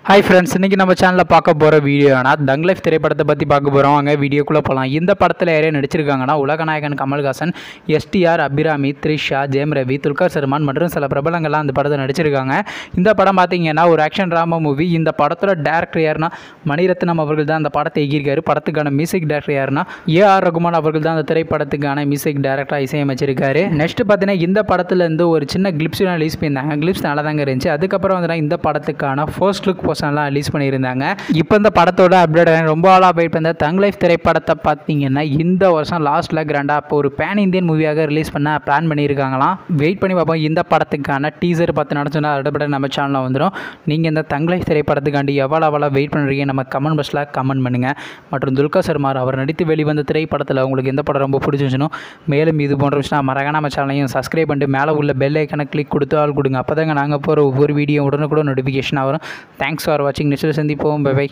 Hi friends, இன்றைக்கி நம்ம சேனலில் பார்க்க போகிற வீடியோனா தங் லைஃப் திரைப்படத்தை பற்றி பார்க்க போகிறோம். அங்கே வீடியோக்குள்ளே போகலாம். இந்த படத்தில் யாரே நடிச்சிருக்காங்கன்னா உலகநாயகன் கமல்ஹாசன், எஸ்டிஆர், அபிராமி, த்ரிஷா, ஜெயம் ரவி, துல்கர் சல்மான் மற்றும் சில பிரபலங்கள்லாம் அந்த படத்தை நடிச்சிருக்காங்க. இந்த படம் பார்த்திங்கன்னா ஒரு ஆக்ஷன் ட்ராமா மூவி. இந்த படத்தோட டேரக்டர் யாருன்னா மணிரத்னம் அவர்கள் தான் அந்த படத்தை இயக்கியிருக்காரு. படத்துக்கான மியூசிக் டேரக்டர் யாருன்னா ஏஆர் ரகுமான் அவர்கள் தான் அந்த திரைப்படத்துக்கான மியூசிக் டேரக்டராக இசையமைச்சிருக்காரு. நெக்ஸ்ட் பார்த்தீங்கன்னா இந்த படத்துலேருந்து ஒரு சின்ன கிளிப்ஸ்லாம் ரிலீஸ் பண்ணியிருந்தாங்க. கிளிப்ஸ் நல்லா தாங்க இருந்துச்சு. அதுக்கப்புறம் வந்து இந்த படத்துக்கான ஃபர்ஸ்ட் லுக் போஸ்டர்லாம் ரிலீஸ் பண்ணியிருந்தாங்க. இப்போ இந்த படத்தோட அப்டேட் ரொம்ப ஆளாக வெயிட் பண்ண தங் லைஃப் திரைப்படத்தை பார்த்தீங்கன்னா இந்த வருஷம் லாஸ்ட்டில் கிராண்டாக இப்போ ஒரு பேன் இந்தியன் மூவியாக ரிலீஸ் பண்ண பிளான் பண்ணியிருக்காங்களாம். வெயிட் பண்ணி பார்ப்போம். இந்த படத்துக்கான டீசர் பார்த்து நடந்துச்சுன்னா அடுத்த நம்ம சேனலில் வந்துடும். நீங்கள் இந்த தங் லைஃப் திரைப்படத்துக்காண்டி எவ்வளோ வெயிட் பண்ணுறீங்க நம்ம கமெண்ட் பாக்ஸில் கமெண்ட் பண்ணுங்கள். மற்றும் துல்கர் சல்மான் அவர் நடித்து வெளிவந்த திரைப்படத்தில் உங்களுக்கு எந்த படம் ரொம்ப பிடிச்சிருந்துச்சுனோ மேலும் இது போன்ற விஷயம் மறக்காம நம்ம சேனலையும் சப்ஸ்கிரைப் பண்ணிட்டு மேலே உள்ள பெல் ஐக்கனை கிளிக் கொடுத்து ஆள் கொடுங்க. அப்போ தாங்க நாங்கள் போகிற ஒவ்வொரு வீடியோ உடனுக்குடன் நோட்டிஃபிகேஷன் வரும். தேங்க்ஸ் ஃபார் வாட்சிங். நெக்ஸ்ட் சந்திப்போம். Bye by.